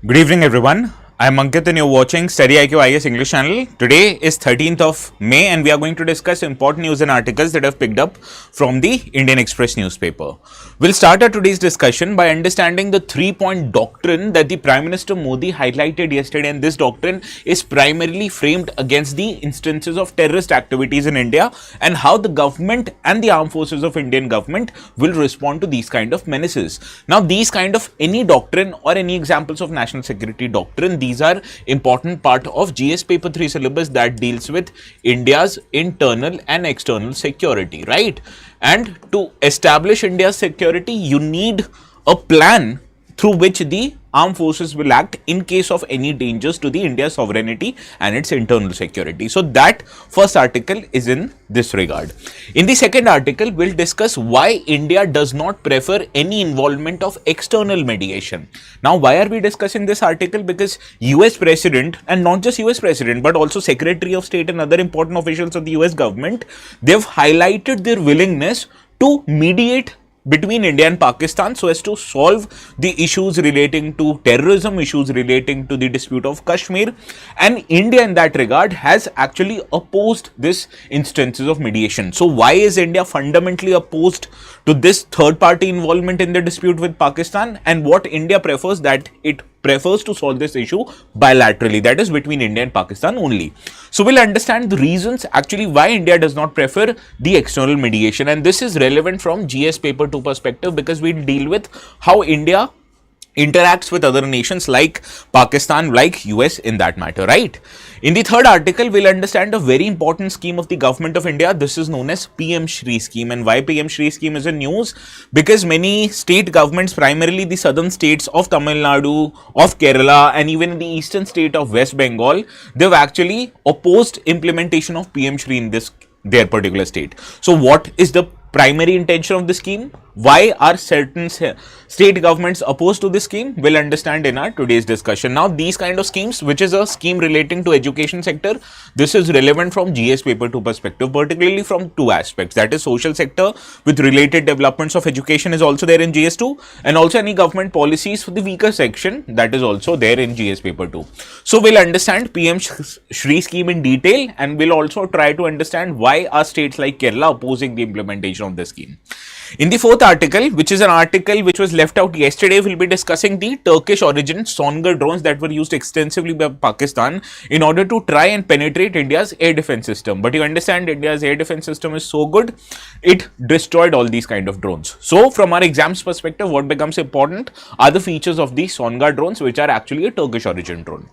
Good evening, everyone. I'm Ankit and you're watching StudyIQ IS English channel. Today is 13th of May and we are going to discuss important news and articles that I've picked up from the Indian Express newspaper. We'll start our today's discussion by understanding the 3-point doctrine that the Prime Minister Modi highlighted yesterday, and this doctrine is primarily framed against the instances of terrorist activities in India and how the government and the armed forces of Indian government will respond to these kind of menaces. Now, these kind of any doctrine or any examples of national security doctrine, these are important part of GS paper 3 syllabus that deals with India's internal and external security, right? And to establish India's security, you need a plan through which the armed forces will act in case of any dangers to the India's sovereignty and its internal security. So that first article is in this regard. In the second article, we'll discuss why India does not prefer any involvement of external mediation. Now, why are we discussing this article? Because US President, and not just US President, but also Secretary of State and other important officials of the US government, they've highlighted their willingness to mediate between India and Pakistan so as to solve the issues relating to terrorism, issues relating to the dispute of Kashmir, and India in that regard has actually opposed this instances of mediation. So why is India fundamentally opposed to this third party involvement in the dispute with Pakistan, and what India prefers, that it prefers to solve this issue bilaterally, that is between India and Pakistan only. So we'll understand the reasons actually why India does not prefer the external mediation, and this is relevant from GS paper 2 perspective because we'll deal with how India interacts with other nations like Pakistan, like US in that matter, right? In the third article, we'll understand a very important scheme of the government of India. This is known as PM-SHRI scheme. And why PM-SHRI scheme is in news? Because many state governments, primarily the southern states of Tamil Nadu, of Kerala, and even in the eastern state of West Bengal, they've actually opposed implementation of PM-SHRI in their particular state. So what is the primary intention of the scheme? Why are certain state governments opposed to this scheme? We'll understand in our today's discussion. Now, these kind of schemes, which is a scheme relating to education sector, this is relevant from GS paper 2 perspective, particularly from two aspects. That is social sector with related developments of education is also there in GS2, and also any government policies for the weaker section, that is also there in GS paper 2. So we'll understand PM-SHRI scheme in detail, and we'll also try to understand why are states like Kerala opposing the implementation of the scheme. In the fourth article, which is an article which was left out yesterday, we'll be discussing the Turkish origin Songar drones that were used extensively by Pakistan in order to try and penetrate India's air defense system. But you understand, India's air defense system is so good, it destroyed all these kind of drones. So from our exams perspective, what becomes important are the features of the Songar drones, which are actually a Turkish origin drone.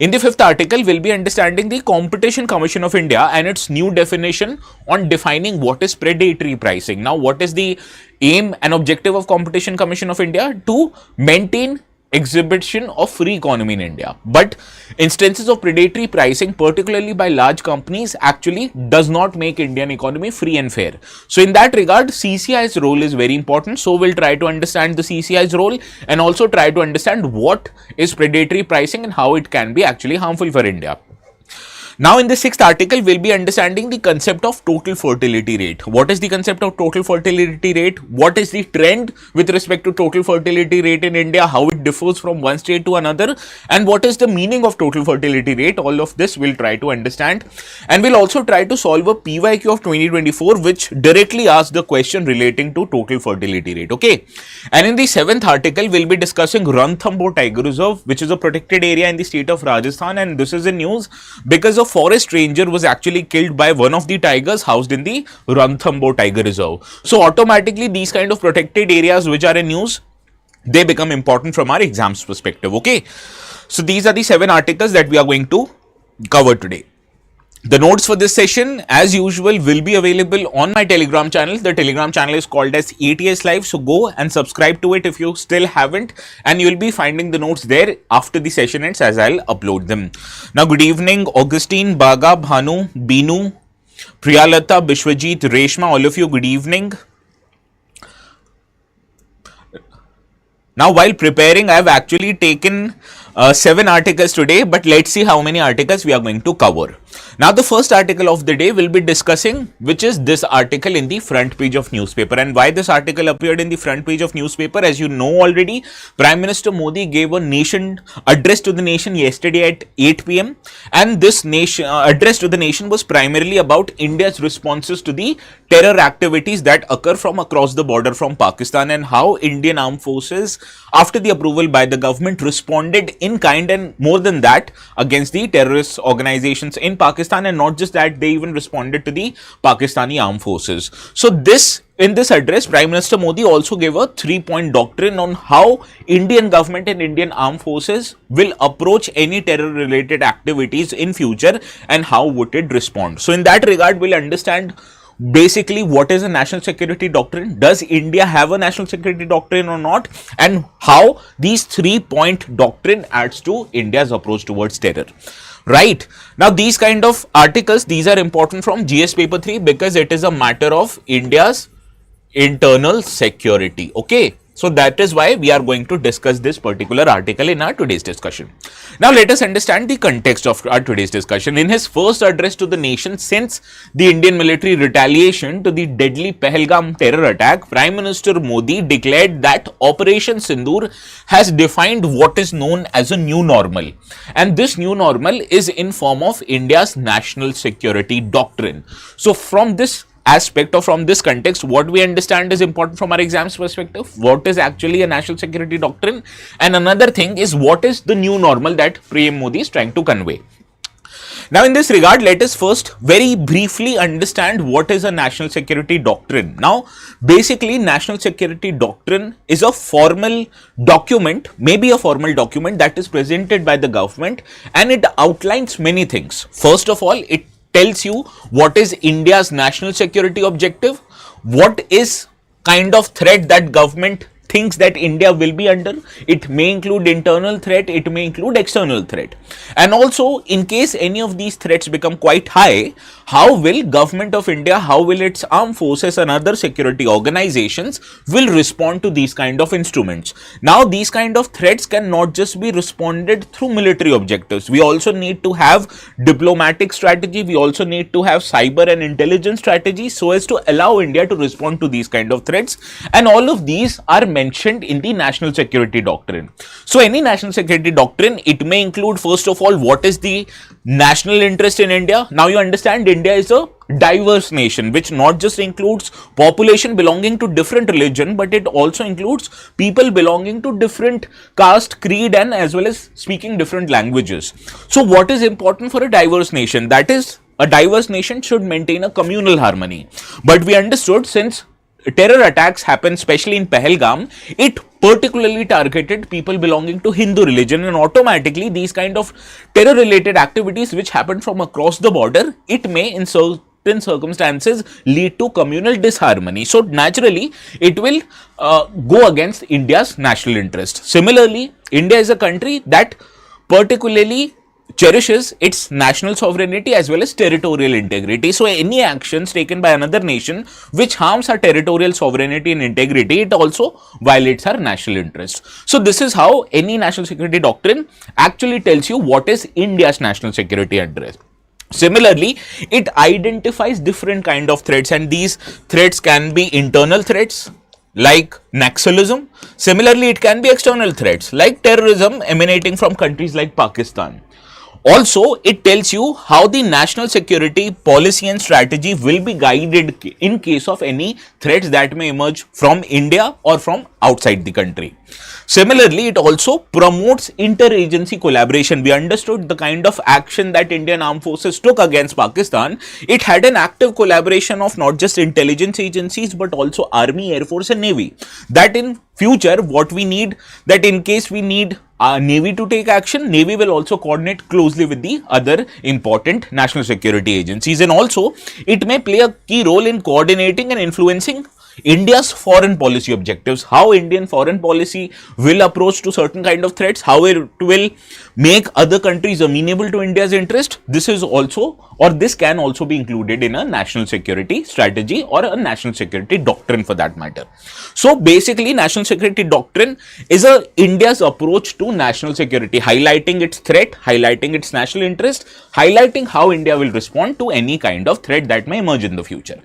In the fifth article, we'll be understanding the Competition Commission of India and its new definition on defining what is predatory pricing. Now, what is the aim and objective of Competition Commission of India? To maintain exhibition of free economy in India, but instances of predatory pricing, particularly by large companies, actually does not make Indian economy free and fair. So in that regard, CCI's role is very important. So we'll try to understand the CCI's role and also try to understand what is predatory pricing and how it can be actually harmful for India. Now, in the sixth article, we'll be understanding the concept of total fertility rate. What is the concept of total fertility rate? What is the trend with respect to total fertility rate in India? How it differs from one state to another? And what is the meaning of total fertility rate? All of this we'll try to understand. And we'll also try to solve a PYQ of 2024, which directly asks the question relating to total fertility rate. Okay. And in the seventh article, we'll be discussing Ranthambore Tiger Reserve, which is a protected area in the state of Rajasthan. And this is in news because of forest ranger was actually killed by one of the tigers housed in the Ranthambore Tiger Reserve. So automatically these kind of protected areas which are in news, they become important from our exams perspective. Okay. So these are the 7 articles that we are going to cover today. The notes for this session, as usual, will be available on my Telegram channel. The Telegram channel is called as ATS Live. So go and subscribe to it if you still haven't, and you'll be finding the notes there after the session ends as I'll upload them. Now, good evening, Augustine, Baga, Bhanu, Binu, Priyalata, Bishwajit, Reshma, all of you, good evening. Now, while preparing, I have actually taken 7 articles today, but let's see how many articles we are going to cover. Now, the first article of the day will be discussing, which is this article in the front page of newspaper. And why this article appeared in the front page of newspaper, as you know already, Prime Minister Modi gave a nation address to the nation yesterday at 8 p.m. And this nation address to the nation was primarily about India's responses to the terror activities that occur from across the border from Pakistan, and how Indian armed forces, after the approval by the government, responded in kind, and more than that, against the terrorist organizations in Pakistan. And not just that, they even responded to the Pakistani armed forces. So in this address, Prime Minister Modi also gave a 3-point doctrine on how Indian government and Indian armed forces will approach any terror related activities in future, and how would it respond. So in that regard, we'll understand basically what is a national security doctrine, does India have a national security doctrine or not, and how these 3-point doctrine adds to India's approach towards terror. Right. Now, these kind of articles, these are important from GS paper 3, because it is a matter of India's internal security. Okay. So that is why we are going to discuss this particular article in our today's discussion. Now let us understand the context of our today's discussion. In his first address to the nation since the Indian military retaliation to the deadly Pahalgam terror attack, Prime Minister Modi declared that Operation Sindoor has defined what is known as a new normal. And this new normal is in form of India's national security doctrine. So from this aspect, or from this context, what we understand is important from our exams perspective. What is actually a national security doctrine? And another thing is, what is the new normal that PM Modi is trying to convey? Now, in this regard, let us first very briefly understand what is a national security doctrine. Now, basically, national security doctrine is a formal document, maybe a formal document that is presented by the government, and it outlines many things. First of all, it tells you what is India's national security objective, what is kind of threat that government thinks that India will be under. It may include internal threat, it may include external threat. And also, in case any of these threats become quite high, how will government of India, how will its armed forces and other security organizations will respond to these kind of instruments. Now, these kind of threats can not just be responded through military objectives. We also need to have diplomatic strategy. We also need to have cyber and intelligence strategy, so as to allow India to respond to these kind of threats. And all of these are mentioned in the national security doctrine. So any national security doctrine, it may include, first of all, what is the national interest in India. Now you understand, India is a diverse nation, which not just includes population belonging to different religion, but it also includes people belonging to different caste, creed, and as well as speaking different languages. So what is important for a diverse nation? That is, a diverse nation should maintain a communal harmony. But we understood, since terror attacks happened especially in Pahalgam, it particularly targeted people belonging to Hindu religion, and automatically these kind of terror related activities which happened from across the border, it may in certain circumstances lead to communal disharmony. So naturally it will go against India's national interest. Similarly, India is a country that particularly cherishes its national sovereignty as well as territorial integrity. So any actions taken by another nation which harms our territorial sovereignty and integrity, it also violates our national interest. So this is how any national security doctrine actually tells you what is India's national security interest. Similarly, it identifies different kind of threats, and these threats can be internal threats like Naxalism. Similarly, it can be external threats like terrorism emanating from countries like Pakistan. Also, it tells you how the national security policy and strategy will be guided in case of any threats that may emerge from India or from outside the country. Similarly, it also promotes interagency collaboration. We understood the kind of action that Indian armed forces took against Pakistan. It had an active collaboration of not just intelligence agencies but also Army, Air Force and Navy. That in future, what we need, that in case we need Navy to take action, Navy will also coordinate closely with the other important national security agencies, and also it may play a key role in coordinating and influencing India's foreign policy objectives, how Indian foreign policy will approach to certain kind of threats, how it will make other countries amenable to India's interest. This is also or this can also be included in a national security strategy or a national security doctrine for that matter. So basically, national security doctrine is India's approach to national security, highlighting its threat, highlighting its national interest, highlighting how India will respond to any kind of threat that may emerge in the future.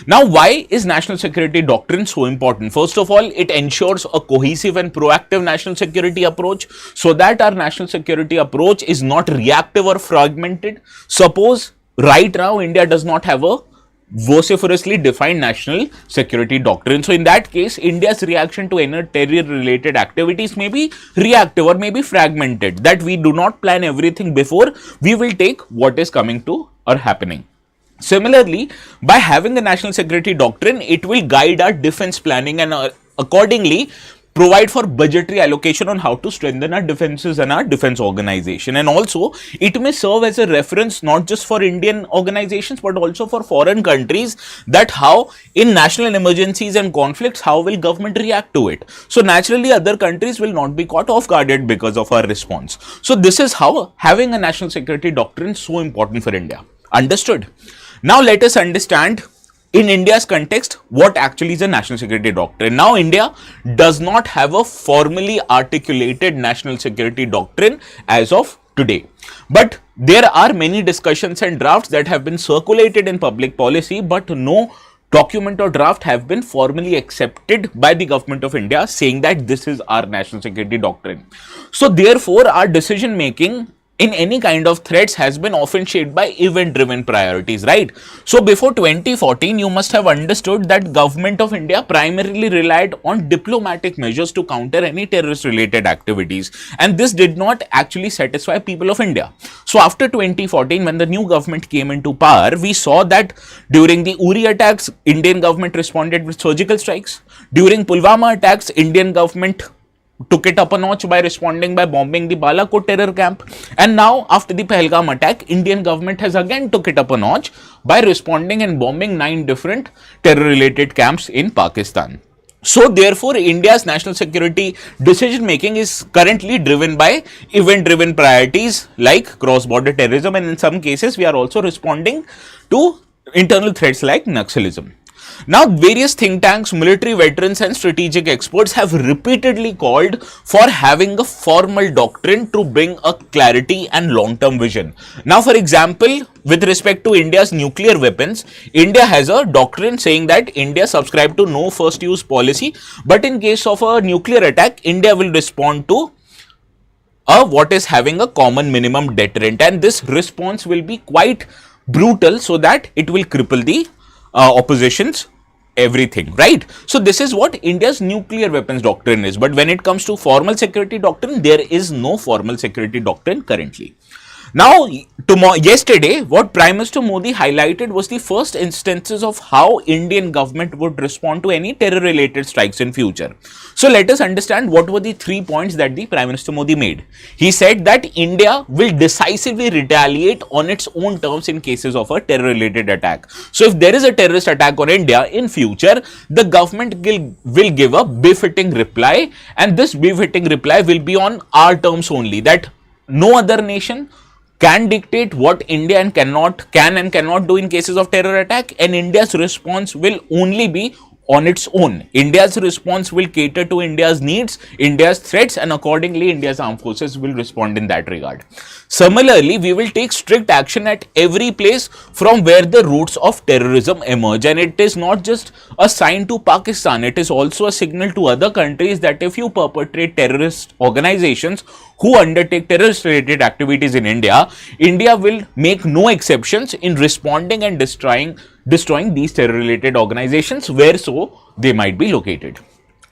Now, why is national security doctrine so important? First of all, it ensures a cohesive and proactive national security approach so that our national security approach is not reactive or fragmented. Suppose right now India does not have a vociferously defined national security doctrine. So in that case, India's reaction to any terror-related activities may be reactive or may be fragmented, that we do not plan everything before we will take what is coming to or happening. Similarly, by having a national security doctrine, it will guide our defense planning and accordingly provide for budgetary allocation on how to strengthen our defenses and our defense organization. And also, it may serve as a reference not just for Indian organizations but also for foreign countries, that how in national emergencies and conflicts, how will government react to it. So naturally, other countries will not be caught off guard because of our response. So this is how having a national security doctrine is so important for India. Understood? Now let us understand in India's context what actually is a national security doctrine. Now India does not have a formally articulated national security doctrine as of today, but there are many discussions and drafts that have been circulated in public policy, but no document or draft have been formally accepted by the government of India saying that this is our national security doctrine. So therefore, our decision making in any kind of threats has been often shaped by event-driven priorities, right? So before 2014, you must have understood that government of India primarily relied on diplomatic measures to counter any terrorist-related activities, and this did not actually satisfy people of India. So after 2014, when the new government came into power, we saw that during the Uri attacks, Indian government responded with surgical strikes. During Pulwama attacks, Indian government took it up a notch by responding by bombing the Balakot terror camp, and now after the Pahalgam attack, Indian government has again took it up a notch by responding and bombing 9 different terror related camps in Pakistan. So therefore, India's national security decision making is currently driven by event driven priorities like cross border terrorism, and in some cases we are also responding to internal threats like Naxalism. Now, various think tanks, military veterans and strategic experts have repeatedly called for having a formal doctrine to bring a clarity and long-term vision. Now, for example, with respect to India's nuclear weapons, India has a doctrine saying that India subscribed to no first use policy, but in case of a nuclear attack, India will respond to what is having a common minimum deterrent, and this response will be quite brutal so that it will cripple the opposition's everything, right? So this is what India's nuclear weapons doctrine is, but when it comes to formal security doctrine, there is no formal security doctrine currently. Now, yesterday, what Prime Minister Modi highlighted was the first instances of how Indian government would respond to any terror-related strikes in future. So let us understand what were the 3 points that the Prime Minister Modi made. He said that India will decisively retaliate on its own terms in cases of a terror-related attack. So if there is a terrorist attack on India in future, the government will give a befitting reply, and this befitting reply will be on our terms only, that no other nation can dictate what India can and cannot do in cases of terror attack, and India's response will only be on its own. India's response will cater to India's needs, India's threats, and accordingly India's armed forces will respond in that regard. Similarly, we will take strict action at every place from where the roots of terrorism emerge, and it is not just a sign to Pakistan, it is also a signal to other countries that if you perpetrate terrorist organizations who undertake terrorist related activities in India, India will make no exceptions in responding and destroying these terror related organizations where so they might be located.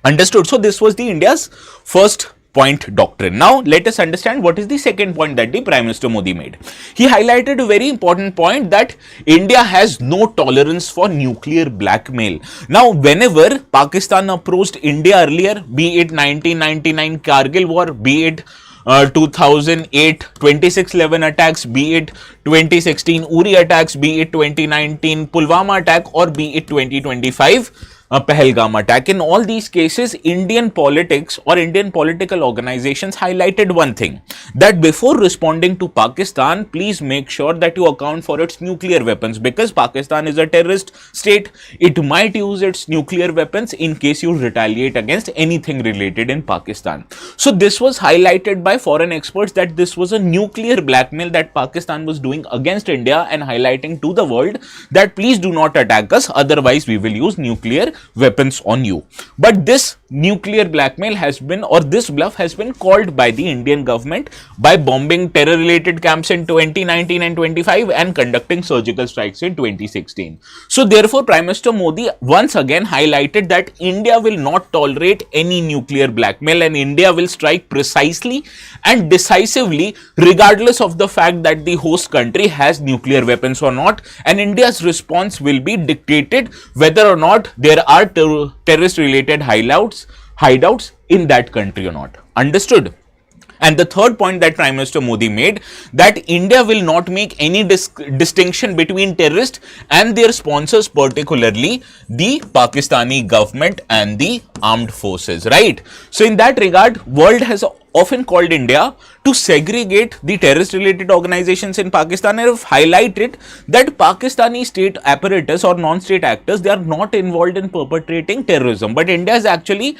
Understood? So this was the India's first point doctrine. Now let us understand what is the second point that the Prime Minister Modi made. He highlighted a very important point, that India has no tolerance for nuclear blackmail. Now whenever Pakistan approached India earlier, be it 1999 Kargil war, be it 2008 2611 attacks, be it 2016 Uri attacks, be it 2019 Pulwama attack, or be it 2025 Pahalgam attack. In all these cases, Indian politics or Indian political organizations highlighted one thing, that before responding to Pakistan, please make sure that you account for its nuclear weapons, because Pakistan is a terrorist state. It might use its nuclear weapons in case you retaliate against anything related in Pakistan. So this was highlighted by foreign experts that this was a nuclear blackmail that Pakistan was doing against India, and highlighting to the world that please do not attack us, otherwise we will use nuclear weapons on you. But this nuclear blackmail has been, or this bluff has been called by the Indian government by bombing terror related camps in 2019 and 25 and conducting surgical strikes in 2016. So therefore Prime Minister Modi once again highlighted that India will not tolerate any nuclear blackmail, and India will strike precisely and decisively regardless of the fact that the host country has nuclear weapons or not, and India's response will be dictated whether or not there are terrorist related hideouts in that country or not. Understood? And the third point that Prime Minister Modi made, that India will not make any distinction between terrorists and their sponsors, particularly the Pakistani government and the armed forces, right? So in that regard, world has often called India to segregate the terrorist related organizations in Pakistan, and have highlighted that Pakistani state apparatus or non-state actors, they are not involved in perpetrating terrorism, but India has actually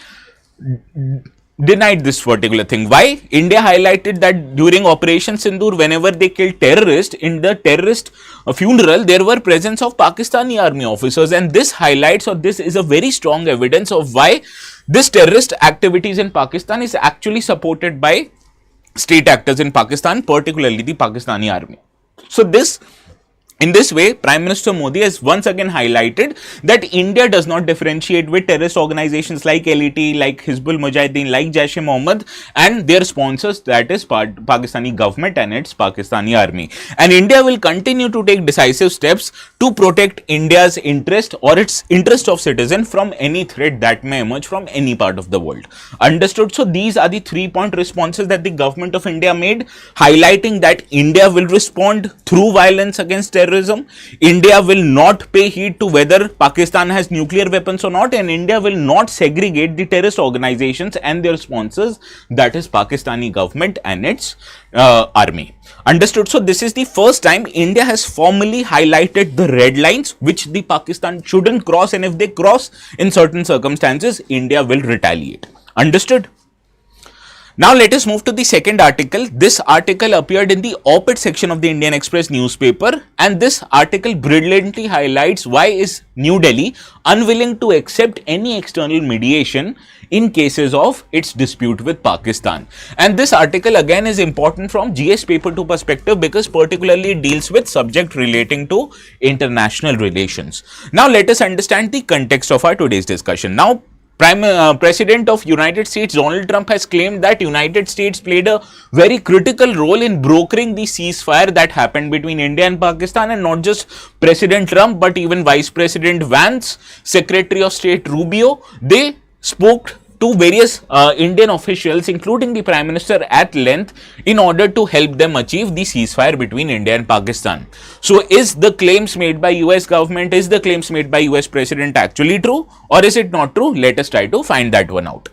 denied this particular thing. Why? India highlighted that during Operation Sindoor, whenever they killed terrorists, in the terrorist funeral, there were presence of Pakistani army officers, and this highlights, or this is a very strong evidence of why this terrorist activities in Pakistan is actually supported by state actors in Pakistan, particularly the Pakistani army. So in this way, Prime Minister Modi has once again highlighted that India does not differentiate with terrorist organizations like LET, like Hizbul Mujahideen, like Jaish-e-Mohammed and their sponsors, that is Pakistani government and its Pakistani army. And India will continue to take decisive steps to protect India's interest or its interest of citizen from any threat that may emerge from any part of the world. Understood? So these are the 3-point responses that the government of India made, highlighting that India will respond through violence against terrorism. India will not pay heed to whether Pakistan has nuclear weapons or not, and India will not segregate the terrorist organizations and their sponsors, that is Pakistani government and its army. Understood? So this is the first time India has formally highlighted the red lines which the Pakistan shouldn't cross, and if they cross in certain circumstances, India will retaliate. Understood? Now let us move to the second article. This article appeared in the op-ed section of the Indian Express newspaper, and this article brilliantly highlights why is New Delhi unwilling to accept any external mediation in cases of its dispute with Pakistan. And this article again is important from GS paper 2 perspective, because particularly it deals with subject relating to international relations. Now let us understand the context of our today's discussion. Now President of United States Donald Trump has claimed that United States played a very critical role in brokering the ceasefire that happened between India and Pakistan, and not just President Trump but even Vice President Vance, Secretary of State Rubio. They spoke to various Indian officials, including the Prime Minister, at length in order to help them achieve the ceasefire between India and Pakistan. So is the claims made by US government, is the claims made by US President actually true, or is it not true? Let us try to find that one out.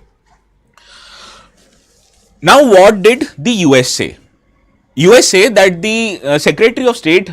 Now what did the US say? US say that the Secretary of State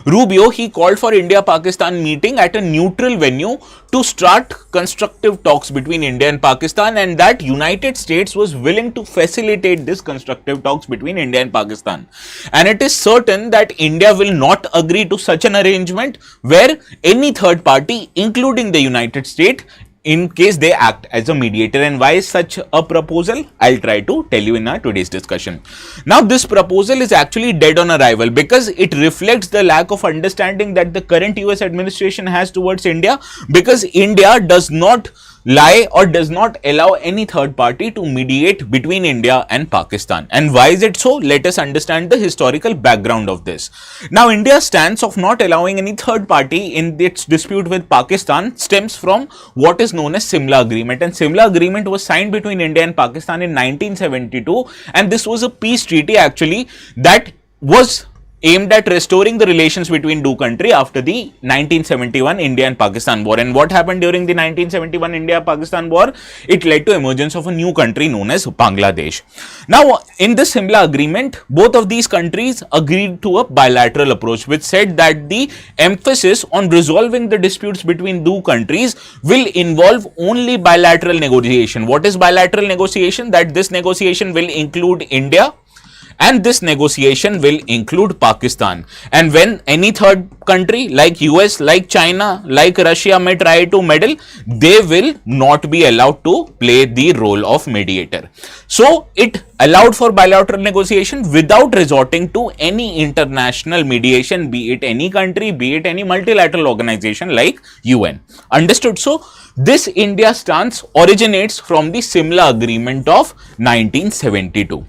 Rubio, he called for India-Pakistan meeting at a neutral venue to start constructive talks between India and Pakistan, and that United States was willing to facilitate this constructive talks between India and Pakistan. And it is certain that India will not agree to such an arrangement where any third party, including the United States, in case they act as a mediator. And why is such a proposal? I'll try to tell you in our today's discussion. Now this proposal is actually dead on arrival, because it reflects the lack of understanding that the current US administration has towards India, because India does not lie or does not allow any third party to mediate between India and Pakistan. And why is it so? Let us understand the historical background of this. Now India's stance of not allowing any third party in its dispute with Pakistan stems from what is known as Simla Agreement, and Simla Agreement was signed between India and Pakistan in 1972, and this was a peace treaty actually that was aimed at restoring the relations between two countries after the 1971 India and Pakistan war. And what happened during the 1971 India-Pakistan war? It led to emergence of a new country known as Bangladesh. Now, in this Simla agreement, both of these countries agreed to a bilateral approach, which said that the emphasis on resolving the disputes between two countries will involve only bilateral negotiation. What is bilateral negotiation? That this negotiation will include India, and this negotiation will include Pakistan. And when any third country like US, like China, like Russia may try to meddle, they will not be allowed to play the role of mediator. So it allowed for bilateral negotiation without resorting to any international mediation, be it any country, be it any multilateral organization like UN. Understood? So this India stance originates from the Simla Agreement of 1972.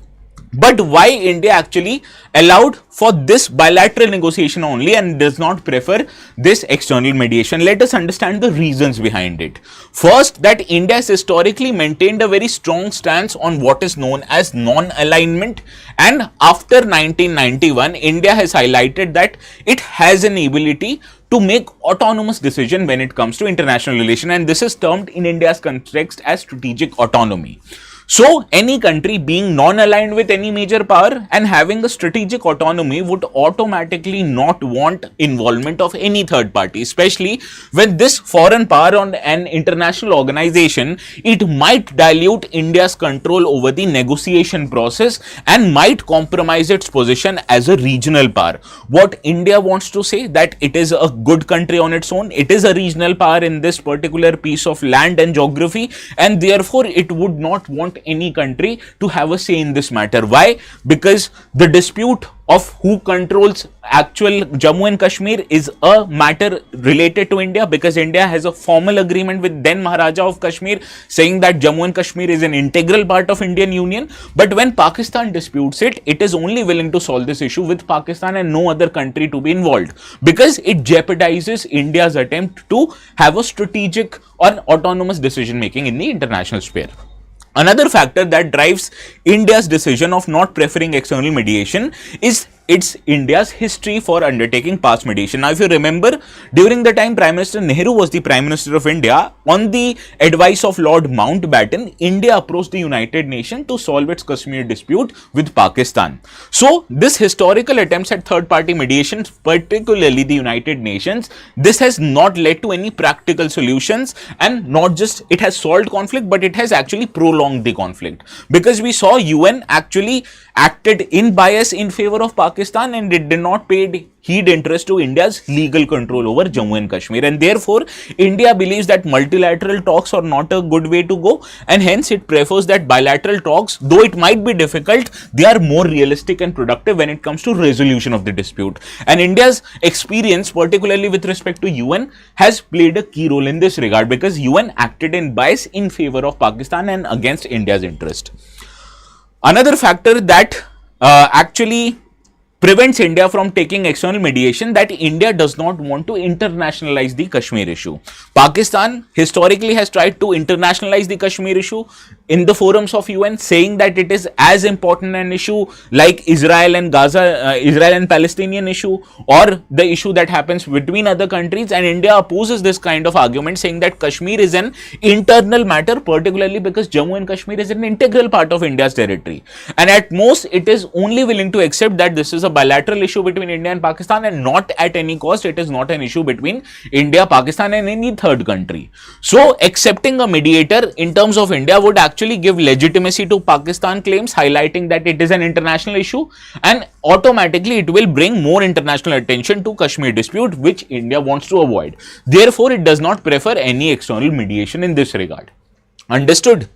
But why India actually allowed for this bilateral negotiation only and does not prefer this external mediation? Let us understand the reasons behind it. First, that India has historically maintained a very strong stance on what is known as non-alignment, and after 1991, India has highlighted that it has an ability to make autonomous decision when it comes to international relation, and this is termed in India's context as strategic autonomy. So, any country being non-aligned with any major power and having a strategic autonomy would automatically not want involvement of any third party, especially when this foreign power on an international organization, it might dilute India's control over the negotiation process and might compromise its position as a regional power. What India wants to say that it is a good country on its own, it is a regional power in this particular piece of land and geography, and therefore it would not want any country to have a say in this matter. Why? Because the dispute of who controls actual Jammu and Kashmir is a matter related to India, because India has a formal agreement with then Maharaja of Kashmir saying that Jammu and Kashmir is an integral part of Indian Union. But when Pakistan disputes it, it is only willing to solve this issue with Pakistan and no other country to be involved, because it jeopardizes India's attempt to have a strategic or autonomous decision making in the international sphere. Another factor that drives India's decision of not preferring external mediation is India's history for undertaking past mediation. Now, if you remember, during the time Prime Minister Nehru was the Prime Minister of India, on the advice of Lord Mountbatten, India approached the United Nations to solve its Kashmir dispute with Pakistan. So, this historical attempts at third-party mediation, particularly the United Nations, this has not led to any practical solutions, and not just it has solved conflict, but it has actually prolonged the conflict, because we saw UN actually acted in bias in favor of Pakistan and it did not pay heed interest to India's legal control over Jammu and Kashmir, and therefore India believes that multilateral talks are not a good way to go, and hence it prefers that bilateral talks, though it might be difficult, they are more realistic and productive when it comes to resolution of the dispute. And India's experience, particularly with respect to UN, has played a key role in this regard, because UN acted in bias in favor of Pakistan and against India's interest. Another factor that actually prevents India from taking external mediation, that India does not want to internationalize the Kashmir issue. Pakistan historically has tried to internationalize the Kashmir issue in the forums of UN, saying that it is as important an issue like Israel and Gaza, Israel and Palestinian issue, or the issue that happens between other countries, and India opposes this kind of argument, saying that Kashmir is an internal matter, particularly because Jammu and Kashmir is an integral part of India's territory, and at most it is only willing to accept that this is a bilateral issue between India and Pakistan, and not at any cost, it is not an issue between India, Pakistan and any third country. So accepting a mediator in terms of India would actually give legitimacy to Pakistan claims, highlighting that it is an international issue, and automatically it will bring more international attention to Kashmir dispute, which India wants to avoid. Therefore, it does not prefer any external mediation in this regard. Understood?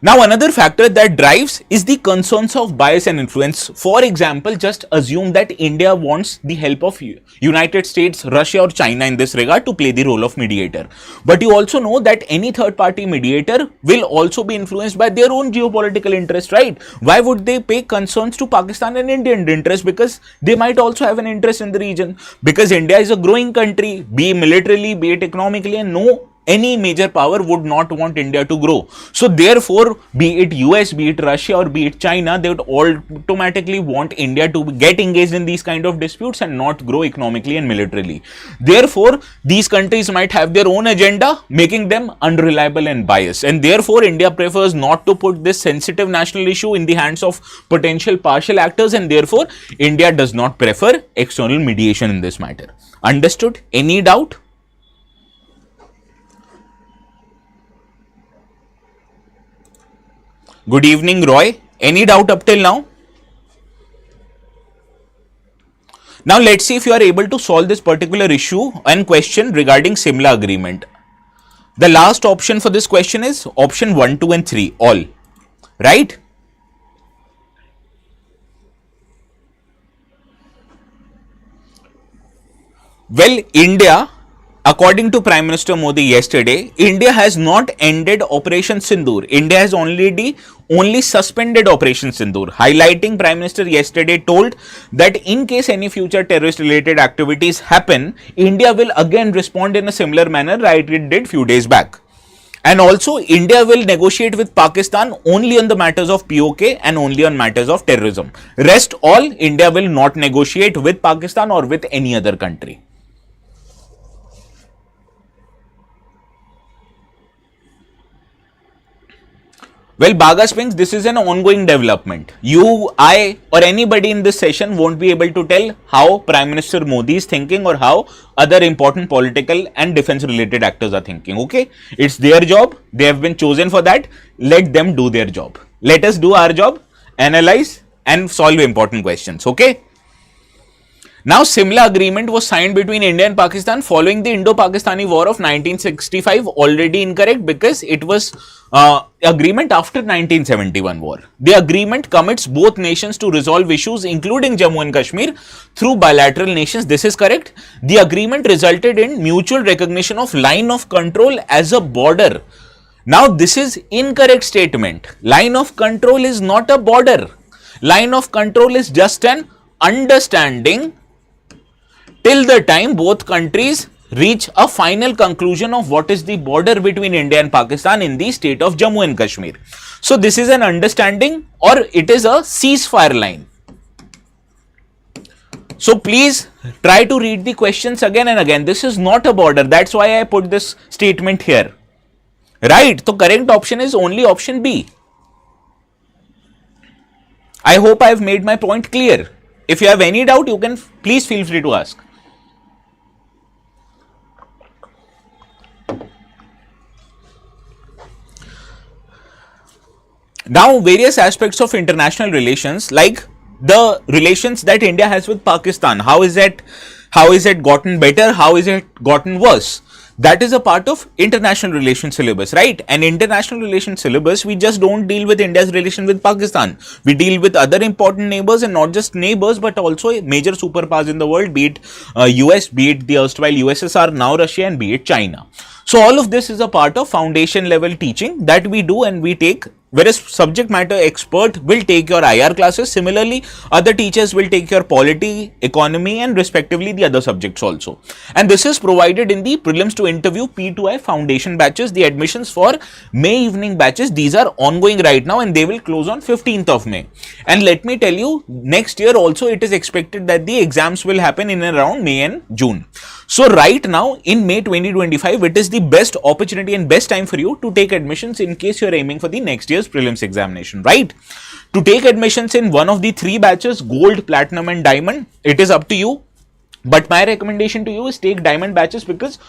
Now, another factor that drives is the concerns of bias and influence. For example, just assume that India wants the help of United States, Russia or China in this regard to play the role of mediator. But you also know that any third party mediator will also be influenced by their own geopolitical interest, right? Why would they pay concerns to Pakistan and Indian interest? Because they might also have an interest in the region. Because India is a growing country, be it militarily, be it economically, and no any major power would not want India to grow. So therefore, be it US, be it Russia, or be it China, they would automatically want India to get engaged in these kind of disputes and not grow economically and militarily. Therefore, these countries might have their own agenda, making them unreliable and biased. And therefore, India prefers not to put this sensitive national issue in the hands of potential partial actors, and therefore, India does not prefer external mediation in this matter. Understood? Any doubt? Good evening, Roy. Any doubt up till now? Now let's see if you are able to solve this particular issue and question regarding Simla agreement. The last option for this question is option 1, 2 and 3, all. Right? Well, India, according to Prime Minister Modi yesterday, India has not ended Operation Sindoor. India has only suspended Operation Sindoor. Highlighting, Prime Minister yesterday told that in case any future terrorist related activities happen, India will again respond in a similar manner like it did few days back. And also, India will negotiate with Pakistan only on the matters of POK and only on matters of terrorism. Rest all, India will not negotiate with Pakistan or with any other country. Well, Baga Springs, this is an ongoing development. You, I, or anybody in this session won't be able to tell how Prime Minister Modi is thinking or how other important political and defense related actors are thinking. Okay, it's their job. They have been chosen for that. Let them do their job. Let us do our job, analyze and solve important questions. Okay. Now, Simla agreement was signed between India and Pakistan following the Indo-Pakistani War of 1965. Already incorrect because it was agreement after 1971 war. The agreement commits both nations to resolve issues including Jammu and Kashmir through bilateral nations. This is correct. The agreement resulted in mutual recognition of line of control as a border. Now, this is incorrect statement. Line of control is not a border. Line of control is just an understanding till the time both countries reach a final conclusion of what is the border between India and Pakistan in the state of Jammu and Kashmir. So, this is an understanding or it is a ceasefire line. So, please try to read the questions again and again. This is not a border. That's why I put this statement here. Right. So, correct option is only option B. I hope I have made my point clear. If you have any doubt, you can please feel free to ask. Now, various aspects of international relations like the relations that India has with Pakistan, how is it gotten better, how is it gotten worse? That is a part of international relations syllabus, right? And international relations syllabus, we just don't deal with India's relation with Pakistan. We deal with other important neighbors and not just neighbors, but also major superpowers in the world, be it US, be it the erstwhile USSR, now Russia, and be it China. So, all of this is a part of foundation level teaching that we do and we take, whereas subject matter expert will take your IR classes. Similarly, other teachers will take your polity, economy and respectively the other subjects also. And this is provided in the prelims to interview P2I foundation batches. The admissions for May evening batches, these are ongoing right now and they will close on 15th of May. And let me tell you, next year also it is expected that the exams will happen in around May and June. So, right now in May 2025, it is the best opportunity and best time for you to take admissions in case you are aiming for the next year's prelims examination, right? To take admissions in one of the three batches, gold, platinum and diamond, it is up to you. But my recommendation to you is take diamond batches because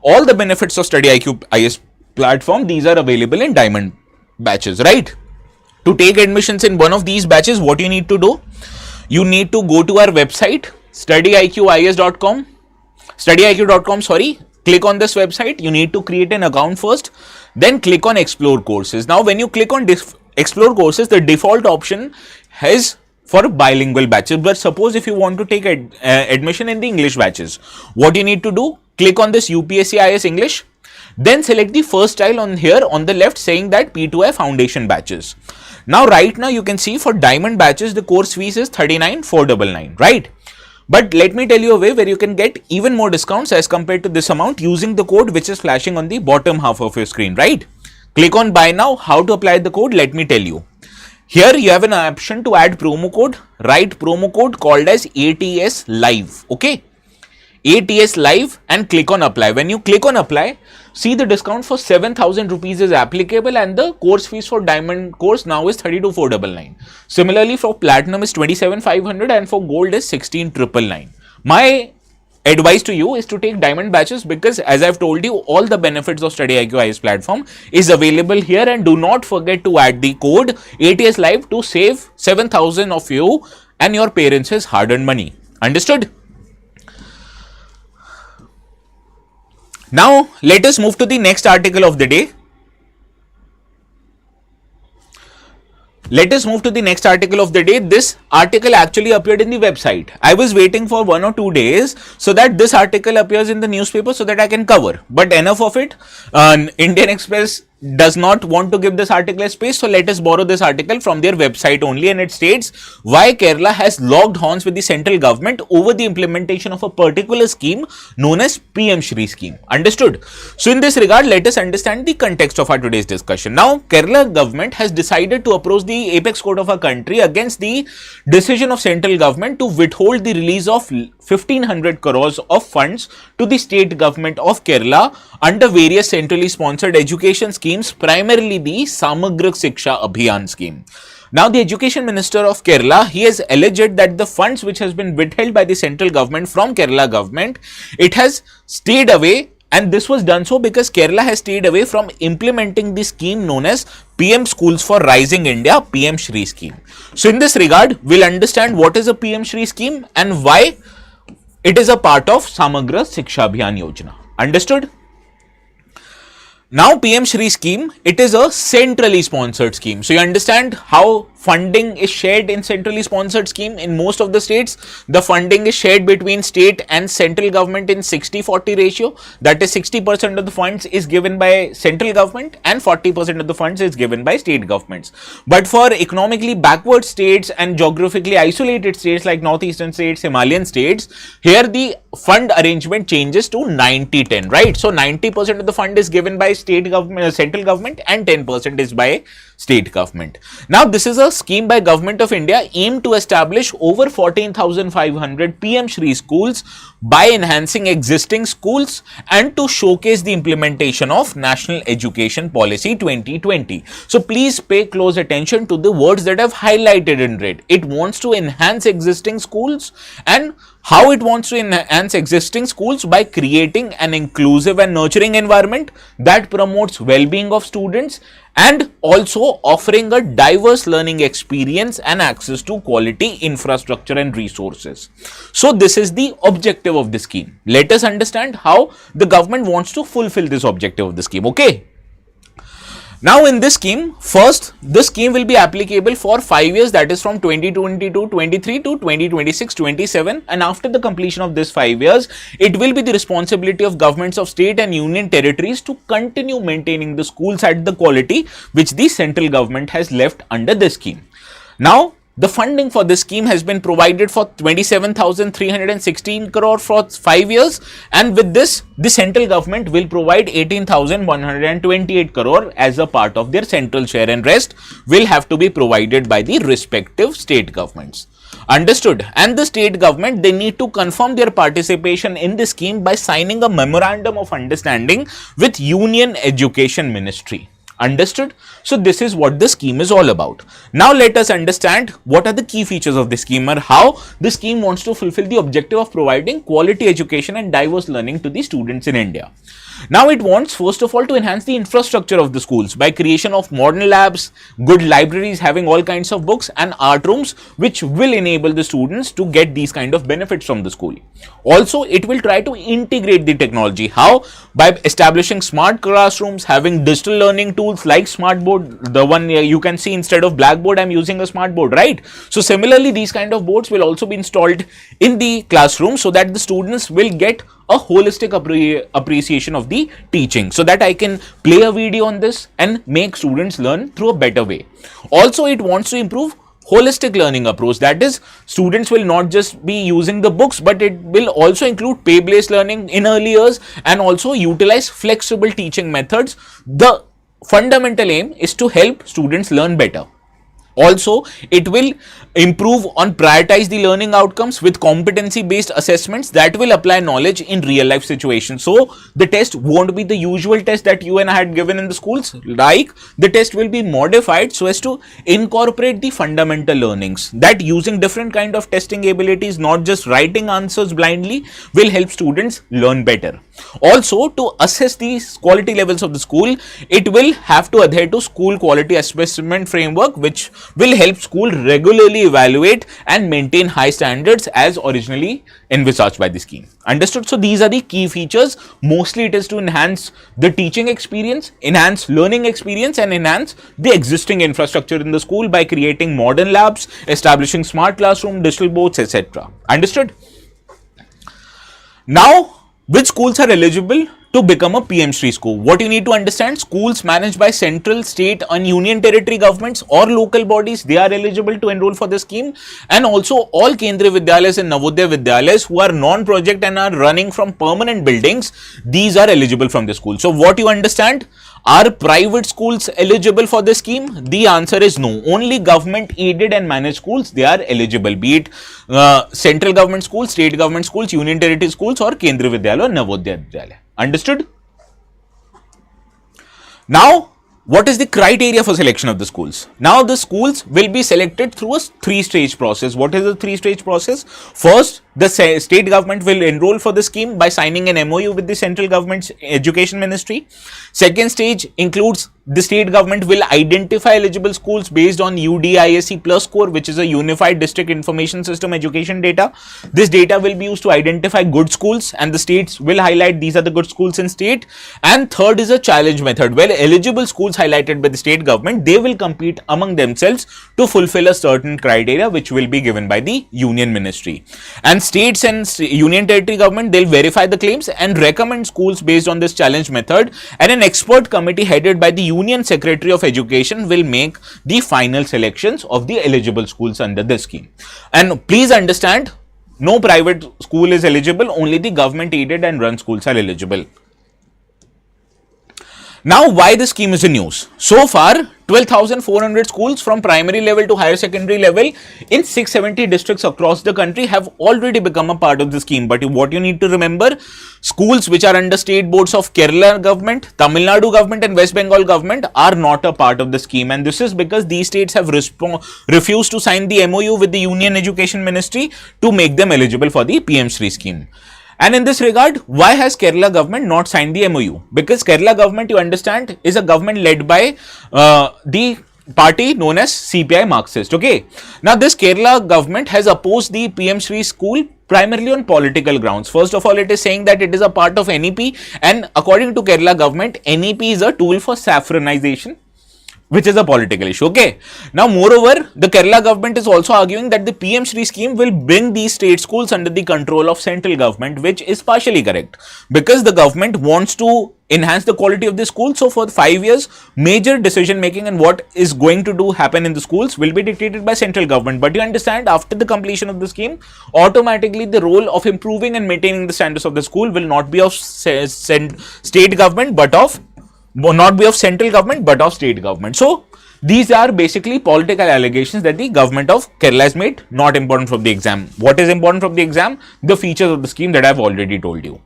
all the benefits of StudyIQ IS platform, these are available in diamond batches, right? To take admissions in one of these batches, what you need to do? You need to go to our website, StudyIQIS.com. StudyIQ.com, click on this website. You need to create an account first, then click on explore courses. Now, when you click on explore courses, the default option is for bilingual batches. But suppose if you want to take admission in the English batches, what you need to do? Click on this UPSC IS English, then select the first tile on here on the left saying that P2I foundation batches. Now, right now you can see for diamond batches, the course fees is 39,499, right? But let me tell you a way where you can get even more discounts as compared to this amount using the code which is flashing on the bottom half of your screen, right? Click on buy now. How to apply the code? Let me tell you. Here you have an option to add promo code. Write promo code called as ATS live. Okay. ATS live and click on apply. When you click on apply, see the discount for 7,000 rupees is applicable and the course fees for diamond course now is 32,499. Similarly, for platinum is 27,500 and for gold is 16,999. My advice to you is to take diamond batches because as I've told you, all the benefits of StudyIQ IS platform is available here, and do not forget to add the code ATS live to save 7,000 of you and your parents' hard-earned money. Understood? Now, let us move to the next article of the day. This article actually appeared in the website. I was waiting for 1 or 2 days so that this article appears in the newspaper so that I can cover. But enough of it. Indian Express does not want to give this article a space, so let us borrow this article from their website only, and it states why Kerala has locked horns with the central government over the implementation of a particular scheme known as PM-SHRI scheme. Understood? So in this regard, let us understand the context of our today's discussion. Now, Kerala government has decided to approach the apex court of our country against the decision of central government to withhold the release of 1,500 crores of funds to the state government of Kerala under various centrally sponsored education schemes, primarily the Samagra Shiksha Abhiyan scheme. Now, the Education Minister of Kerala, he has alleged that the funds which has been withheld by the central government from Kerala government, it has stayed away, and this was done so because Kerala has stayed away from implementing the scheme known as PM Schools for Rising India, PM-SHRI scheme. So in this regard, we'll understand what is a PM-SHRI scheme and why it is a part of Samagra Shiksha Abhiyan Yojana. Understood? Now, PM-SHRI scheme, it is a centrally sponsored scheme. So you understand how funding is shared in centrally sponsored scheme. In most of the states, the funding is shared between state and central government in 60-40 ratio. That is 60% of the funds is given by central government and 40% of the funds is given by state governments. But for economically backward states and geographically isolated states like northeastern states, Himalayan states, here the fund arrangement changes to 90-10, right? So 90% of the fund is given by state government, central government, and 10% is by state government. Now, this is a scheme by Government of India aimed to establish over 14,500 PM-SHRI schools by enhancing existing schools and to showcase the implementation of National Education Policy 2020. So, please pay close attention to the words that I've highlighted in red. It wants to enhance existing schools, and how it wants to enhance existing schools? By creating an inclusive and nurturing environment that promotes well-being of students and also offering a diverse learning experience and access to quality infrastructure and resources. So this is the objective of the scheme. Let us understand how the government wants to fulfill this objective of the scheme. Okay. Now, in this scheme, first, this scheme will be applicable for 5 years, that is from 2022-23 to 2026-27, and after the completion of this 5 years, it will be the responsibility of governments of state and union territories to continue maintaining the schools at the quality which the central government has left under this scheme. Now, the funding for this scheme has been provided for 27,316 crore for 5 years, and with this, the central government will provide 18,128 crore as a part of their central share, and rest will have to be provided by the respective state governments. Understood? And the state government, they need to confirm their participation in the scheme by signing a memorandum of understanding with Union Education Ministry. Understood? So this is what the scheme is all about. Now let us understand what are the key features of the scheme or how the scheme wants to fulfill the objective of providing quality education and diverse learning to the students in India. Now it wants first of all to enhance the infrastructure of the schools by creation of modern labs, good libraries having all kinds of books, and art rooms which will enable the students to get these kind of benefits from the school. Also, it will try to integrate the technology. How? By establishing smart classrooms, having digital learning tools like smartboard. The one you can see, instead of blackboard, I'm using a smartboard, right? So similarly, these kind of boards will also be installed in the classroom so that the students will get a holistic appreciation of the teaching, so that I can play a video on this and make students learn through a better way. Also, it wants to improve holistic learning approach. That is, students will not just be using the books, but it will also include play-based learning in early years and also utilize flexible teaching methods. The fundamental aim is to help students learn better. Also, it will improve on prioritize the learning outcomes with competency based assessments that will apply knowledge in real life situations. So the test won't be the usual test that you and I had given in the schools. Like, the test will be modified so as to incorporate the fundamental learnings, that using different kind of testing abilities, not just writing answers blindly, will help students learn better. Also, to assess the quality levels of the school, it will have to adhere to school quality assessment framework, which will help school regularly evaluate and maintain high standards as originally envisaged by the scheme. Understood? So these are the key features. Mostly it is to enhance the teaching experience, enhance learning experience, and enhance the existing infrastructure in the school by creating modern labs, establishing smart classroom, digital boards, etc. Understood? Now, which schools are eligible to become a PM-SHRI school? What you need to understand: schools managed by central, state and union territory governments or local bodies, they are eligible to enroll for the scheme. And also all Kendriya Vidyalayas and Navodaya Vidyalayas who are non-project and are running from permanent buildings, these are eligible from the school. So what you understand? Are private schools eligible for the scheme? The answer is no. Only government aided and managed schools, they are eligible, be it central government schools, state government schools, union territory schools, or Kendriya Vidyalaya or Navodaya Vidyalaya. Understood? Now, what is the criteria for selection of the schools? Now, the schools will be selected through a three-stage process. What is the three-stage process? First, the state government will enroll for the scheme by signing an MOU with the central government's education ministry. Second stage includes the state government will identify eligible schools based on UDISC plus score, which is a unified district information system education data. This data will be used to identify good schools, and the states will highlight these are the good schools in state. And third is a challenge method, where eligible schools highlighted by the state government, they will compete among themselves to fulfill a certain criteria which will be given by the union ministry. And states and union territory government, they'll verify the claims and recommend schools based on this challenge method, and an expert committee headed by the Union Secretary of Education will make the final selections of the eligible schools under the scheme. And please understand, no private school is eligible, only the government aided and run schools are eligible. Now, why the scheme is in news? So far, 12,400 schools from primary level to higher secondary level in 670 districts across the country have already become a part of the scheme. But what you need to remember, schools which are under state boards of Kerala government, Tamil Nadu government and West Bengal government are not a part of the scheme. And this is because these states have refused to sign the MOU with the Union Education Ministry to make them eligible for the PM-SHRI scheme. And in this regard, why has Kerala government not signed the MOU? Because Kerala government, you understand, is a government led by the party known as CPI Marxist. Okay. Now, this Kerala government has opposed the PM-SHRI school primarily on political grounds. First of all, it is saying that it is a part of NEP, and according to Kerala government, NEP is a tool for saffronization, which is a political issue. Okay. Now, moreover, the Kerala government is also arguing that the PM-SHRI scheme will bring these state schools under the control of central government, which is partially correct, because the government wants to enhance the quality of the school. So, for 5 years, major decision making and what is going to happen in the schools will be dictated by central government. But you understand, after the completion of the scheme, automatically the role of improving and maintaining the standards of the school will not be of state government, but of not be of central government but of state government. So these are basically political allegations that the government of Kerala has made. Not important from the exam. What is important from the exam? The features of the scheme that I have already told you.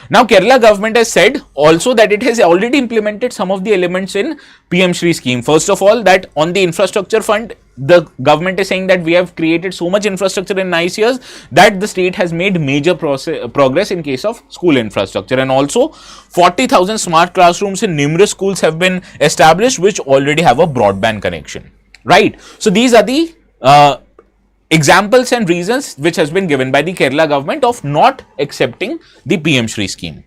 Now, Kerala government has said also that it has already implemented some of the elements in PM-SHRI scheme. First of all, that on the infrastructure fund, the government is saying that we have created so much infrastructure in nice years that the state has made major progress in case of school infrastructure. And also 40,000 smart classrooms in numerous schools have been established which already have a broadband connection. Right. So these are the examples and reasons which has been given by the Kerala government of not accepting the PM-SHRI scheme.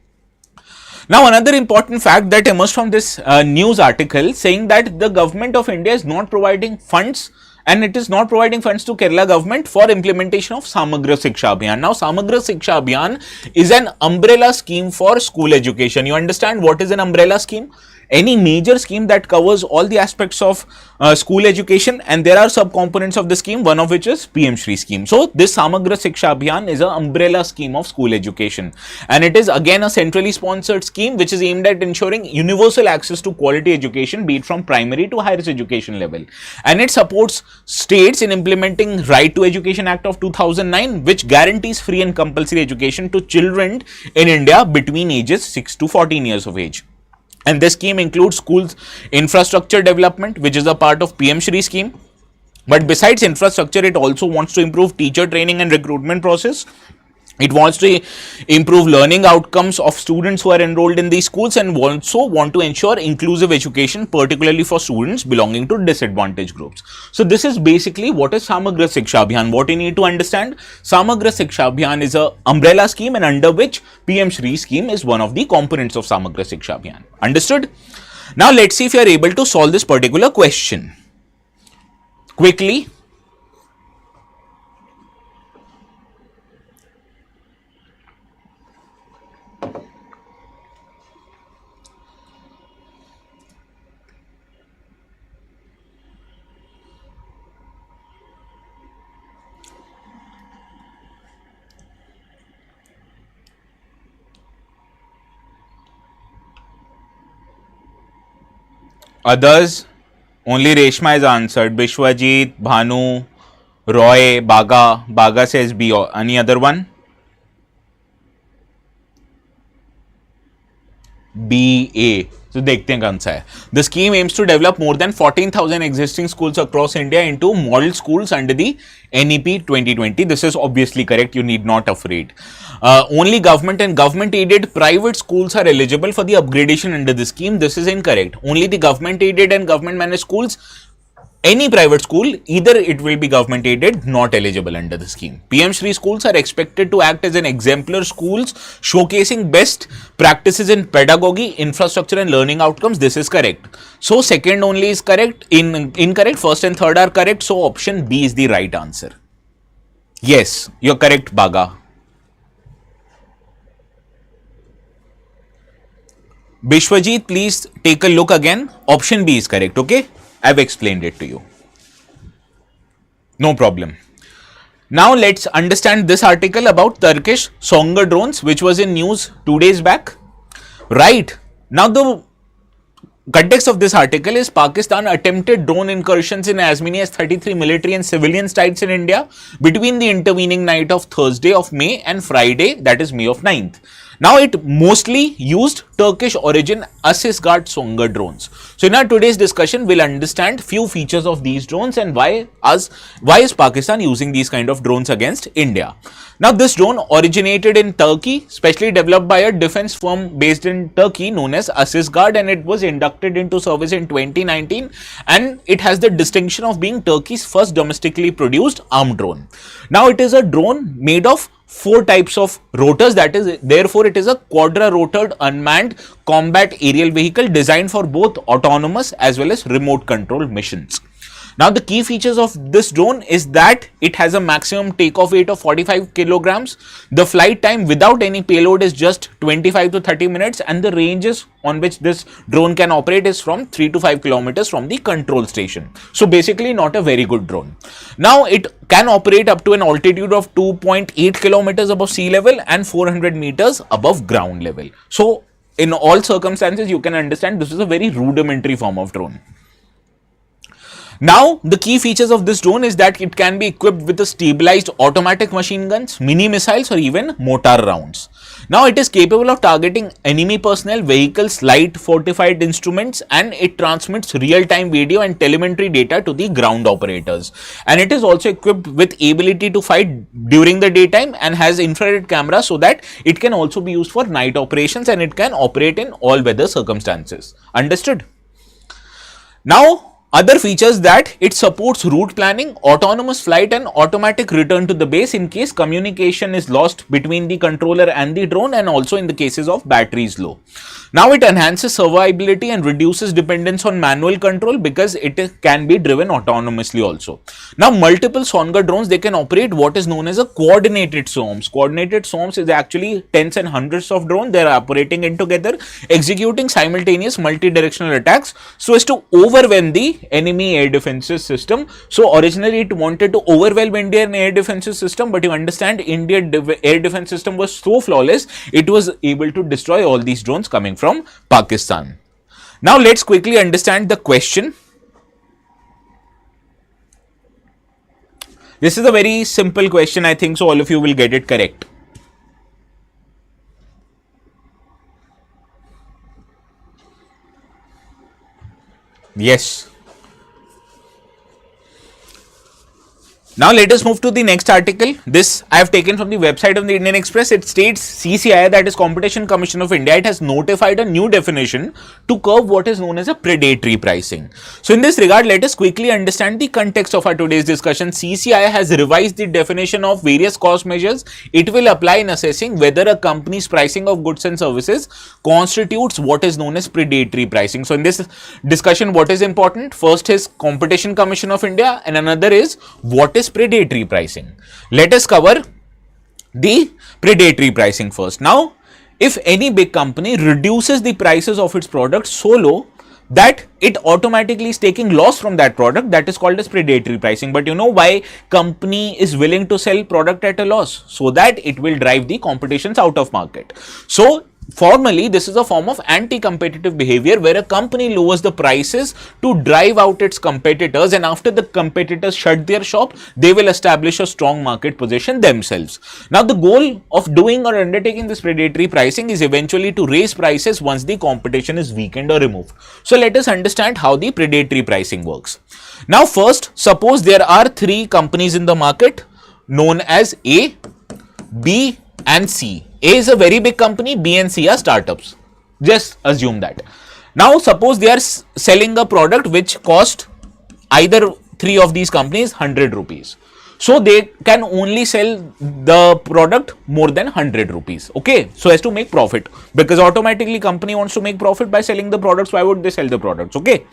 Now, another important fact that emerged from this news article saying that the government of India is not providing funds, and it is not providing funds to Kerala government for implementation of Samagra Shiksha Abhiyan. Now, Samagra Shiksha Abhiyan is an umbrella scheme for school education. You understand what is an umbrella scheme? any major scheme that covers all the aspects of school education, and there are sub-components of the scheme, one of which is PM SHRI scheme. So this Samagra Shiksha Abhiyan is an umbrella scheme of school education, and it is again a centrally sponsored scheme which is aimed at ensuring universal access to quality education, be it from primary to higher education level, and it supports states in implementing Right to Education Act of 2009, which guarantees free and compulsory education to children in India between ages 6 to 14 years of age. And this scheme includes schools infrastructure development, which is a part of PM SHRI scheme. But besides infrastructure, it also wants to improve teacher training and recruitment process. It wants to improve learning outcomes of students who are enrolled in these schools, and also want to ensure inclusive education, particularly for students belonging to disadvantaged groups. So this is basically what is Samagra Shiksha Abhiyan. What you need to understand, Samagra Shiksha Abhiyan is a umbrella scheme, and under which PM SHRI scheme is one of the components of Samagra Shiksha Abhiyan. Understood? Now let's see if you are able to solve this particular question quickly. Others, only Reshma is answered. Bishwajit, Bhanu, Roy, Baga. Baga says B. Any other one? BA. So देखते हैं कौन सा है. The scheme aims to develop more than 14,000 existing schools across India into model schools under the NEP 2020. This is obviously correct. You need not afraid. Only government and government aided private schools are eligible for the upgradation under the scheme. This is incorrect. Only the government aided and government managed schools, any private school, either it will be government aided, not eligible under the scheme. PM SHRI schools are expected to act as an exemplar schools, showcasing best practices in pedagogy, infrastructure and learning outcomes. This is correct. So second only is correct. Incorrect. First and third are correct. So option B is the right answer. Yes, you're correct, Baga. Bishwajit, please take a look again. Option B is correct. Okay, I've explained it to you. No problem. Now let's understand this article about Turkish Songa drones, which was in news 2 days back. Right. Now the context of this article is Pakistan attempted drone incursions in as many as 33 military and civilian sites in India between the intervening night of Thursday of May and Friday, that is May of 9th. Now it mostly used Turkish origin Asisgard Songa drones. So in our today's discussion, we'll understand few features of these drones and why is Pakistan using these kind of drones against India. Now this drone originated in Turkey, specially developed by a defense firm based in Turkey known as Asisgard, and it was inducted into service in 2019, and it has the distinction of being Turkey's first domestically produced armed drone. Now it is a drone made of 4 types of rotors, that is, therefore it is a quadra-rotored unmanned combat aerial vehicle designed for both autonomous as well as remote control missions. Now the key features of this drone is that it has a maximum takeoff weight of 45 kilograms. The flight time without any payload is just 25 to 30 minutes, and the ranges on which this drone can operate is from 3 to 5 kilometers from the control station. So basically not a very good drone. Now it can operate up to an altitude of 2.8 kilometers above sea level and 400 meters above ground level. So in all circumstances, you can understand this is a very rudimentary form of drone. Now, the key features of this drone is that it can be equipped with a stabilized automatic machine guns, mini missiles or even mortar rounds. Now, it is capable of targeting enemy personnel, vehicles, light fortified instruments, and it transmits real-time video and telemetry data to the ground operators. And it is also equipped with ability to fight during the daytime and has infrared camera so that it can also be used for night operations, and it can operate in all weather circumstances. Understood? Now, Other features that it supports route planning, autonomous flight and automatic return to the base in case communication is lost between the controller and the drone, and also in the cases of batteries low. Now it enhances survivability and reduces dependence on manual control because it can be driven autonomously also. Now multiple Songa drones, they can operate what is known as a coordinated swarms. Coordinated swarms is actually tens and hundreds of drones. They are operating in together, executing simultaneous multi-directional attacks so as to overwhelm the enemy air defenses system. So originally it wanted to overwhelm Indian air defenses system, but you understand Indian air defense system was so flawless, it was able to destroy all these drones coming from Pakistan. Now let's quickly understand the question. This is a very simple question, I think so all of you will get it correct. Yes. Now let us move to the next article. This I have taken from the website of the Indian Express. It states CCI, that is Competition Commission of India, it has notified a new definition to curb what is known as a predatory pricing. So in this regard, let us quickly understand the context of our today's discussion. CCI has revised the definition of various cost measures it will apply in assessing whether a company's pricing of goods and services constitutes what is known as predatory pricing. So in this discussion, what is important? First is Competition Commission of India and another is what is predatory pricing. Let us cover the predatory pricing first. Now, if any big company reduces the prices of its products so low that it automatically is taking loss from that product, that is called as predatory pricing. But you know why company is willing to sell product at a loss? So that it will drive the competitions out of market. So formally, this is a form of anti-competitive behavior where a company lowers the prices to drive out its competitors, and after the competitors shut their shop, they will establish a strong market position themselves. Now, the goal of doing or undertaking this predatory pricing is eventually to raise prices once the competition is weakened or removed. So, let us understand how the predatory pricing works. Now, first, suppose there are three companies in the market known as A, B and C. A is a very big company, B and C are startups. Just assume that. Now suppose they are selling a product which cost either three of these companies 100 rupees. So they can only sell the product more than 100 rupees. Okay. So as to make profit, because automatically company wants to make profit by selling the products. Why would they sell the products? Okay.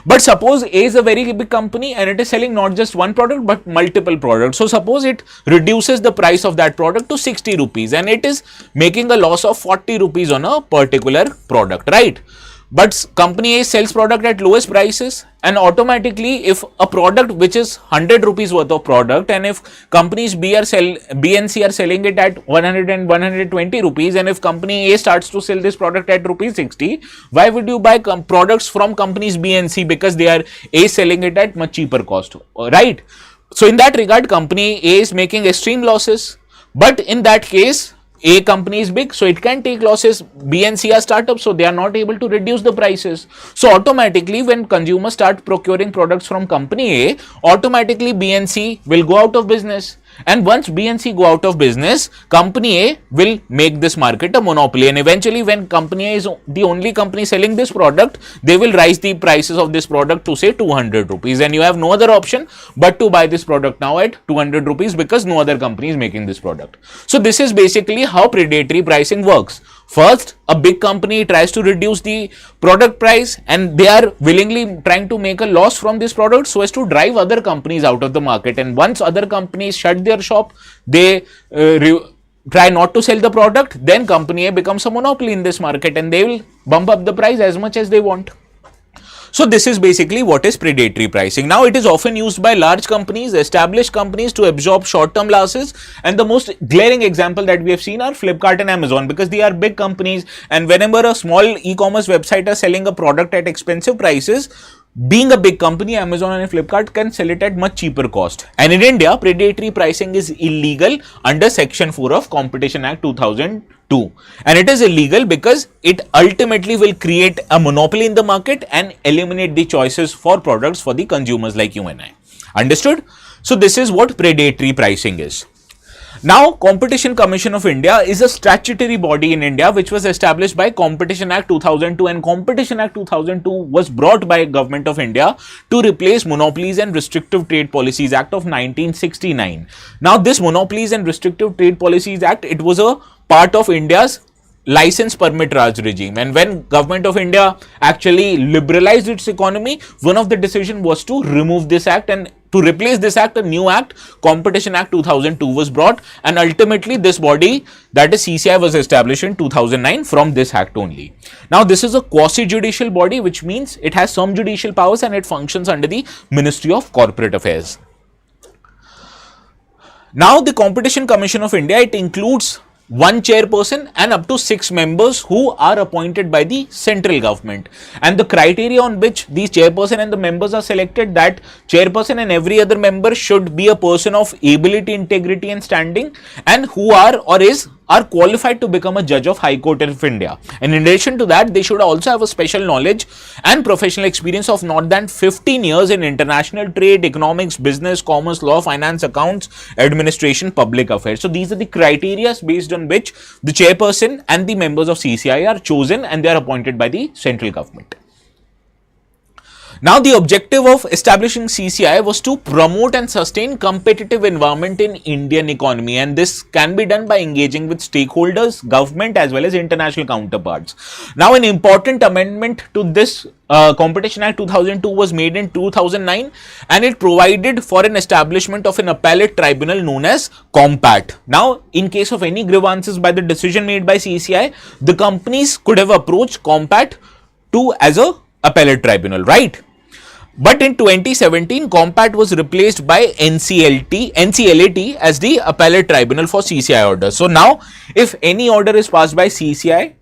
But suppose A is a very big company and it is selling not just one product but multiple products. So suppose it reduces the price of that product to 60 rupees and it is making a loss of 40 rupees on a particular product, right? But company A sells product at lowest prices, and automatically if a product which is 100 rupees worth of product, and if companies B and C are selling it at 100 and 120 rupees, and if company A starts to sell this product at rupees 60, why would you buy products from companies B and C? Because they are A selling it at much cheaper cost, right? So in that regard, company A is making extreme losses, but in that case A company is big, so it can take losses. B and C are startups, so they are not able to reduce the prices. So automatically when consumers start procuring products from company A, automatically B and C will go out of business. And once B and C go out of business, company A will make this market a monopoly, and eventually when company A is the only company selling this product, they will raise the prices of this product to say 200 rupees, and you have no other option but to buy this product now at 200 rupees because no other company is making this product. So this is basically how predatory pricing works. First, a big company tries to reduce the product price and they are willingly trying to make a loss from this product so as to drive other companies out of the market. And once other companies shut their shop, they try not to sell the product, then company A becomes a monopoly in this market and they will bump up the price as much as they want. So this is basically what is predatory pricing. Now it is often used by large companies, established companies to absorb short-term losses, and the most glaring example that we have seen are Flipkart and Amazon, because they are big companies, and whenever a small e-commerce website is selling a product at expensive prices, being a big company, Amazon and Flipkart can sell it at much cheaper cost. And in India, predatory pricing is illegal under Section 4 of Competition Act 2002. And it is illegal because it ultimately will create a monopoly in the market and eliminate the choices for products for the consumers like you and I. Understood? So this is what predatory pricing is. Now, Competition Commission of India is a statutory body in India which was established by Competition Act 2002, and Competition Act 2002 was brought by Government of India to replace Monopolies and Restrictive Trade Policies Act of 1969. Now, this Monopolies and Restrictive Trade Policies Act, it was a part of India's license permit Raj regime, and when Government of India actually liberalized its economy, one of the decision was to remove this act, and to replace this act, a new act, Competition Act 2002 was brought, and ultimately this body, that is CCI, was established in 2009 from this act only. Now, this is a quasi-judicial body, which means it has some judicial powers and it functions under the Ministry of Corporate Affairs. Now, the Competition Commission of India, it includes one chairperson and up to 6 members who are appointed by the central government, and the criteria on which these chairperson and the members are selected, that chairperson and every other member should be a person of ability, integrity and standing, and who are qualified to become a judge of High Court of India. And in addition to that, they should also have a special knowledge and professional experience of not than 15 years in international trade, economics, business, commerce, law, finance, accounts, administration, public affairs. So these are the criteria based on which the chairperson and the members of CCI are chosen, and they are appointed by the central government. Now, the objective of establishing CCI was to promote and sustain competitive environment in Indian economy, and this can be done by engaging with stakeholders, government as well as international counterparts. Now, an important amendment to this Competition Act 2002 was made in 2009, and it provided for an establishment of an appellate tribunal known as COMPAT. Now, in case of any grievances by the decision made by CCI, the companies could have approached COMPAT as a appellate tribunal, right? But in 2017, COMPAT was replaced by NCLAT as the appellate tribunal for CCI orders. So now, if any order is passed by CCI,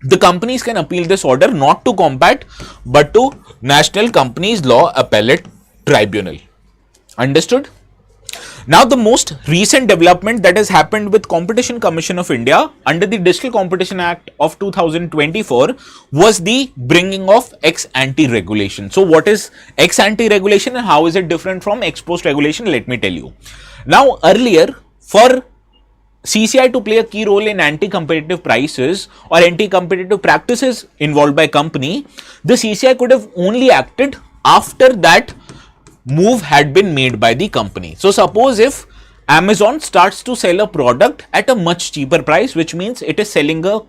the companies can appeal this order not to COMPAT but to National Companies Law Appellate Tribunal. Understood? Now, the most recent development that has happened with Competition Commission of India under the Digital Competition Act of 2024 was the bringing of ex-ante regulation. So, what is ex-ante regulation and how is it different from ex-post regulation? Let me tell you. Now, earlier, for CCI to play a key role in anti-competitive prices or anti-competitive practices involved by company, the CCI could have only acted after that move had been made by the company. So, suppose if Amazon starts to sell a product at a much cheaper price, which means it is selling a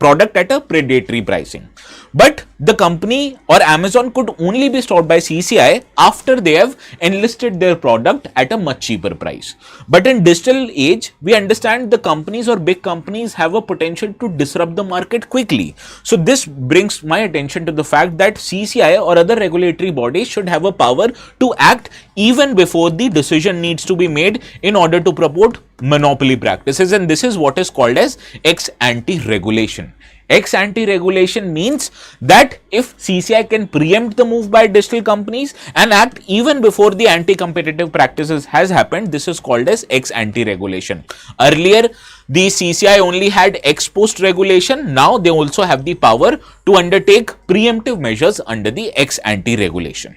product at a predatory pricing, but the company or Amazon could only be stopped by CCI after they have enlisted their product at a much cheaper price. But in digital age, we understand the companies or big companies have a potential to disrupt the market quickly. So this brings my attention to the fact that CCI or other regulatory bodies should have a power to act even before the decision needs to be made in order to promote monopoly practices, and this is what is called as ex-ante regulation. Ex-ante regulation means that if CCI can preempt the move by digital companies and act even before the anti-competitive practices has happened, this is called as ex-ante regulation. Earlier, the CCI only had ex-post regulation. Now they also have the power to undertake preemptive measures under the ex-ante regulation.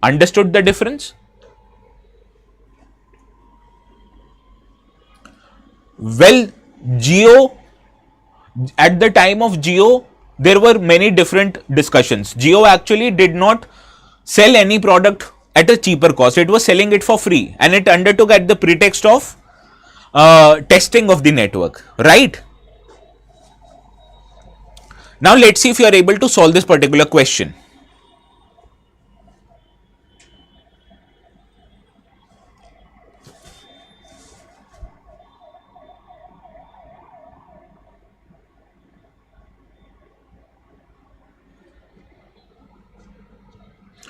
Understood the difference? Well, at the time of Jio, there were many different discussions. Jio actually did not sell any product at a cheaper cost. It was selling it for free, and it undertook at the pretext of testing of the network, right? Now, let's see if you are able to solve this particular question.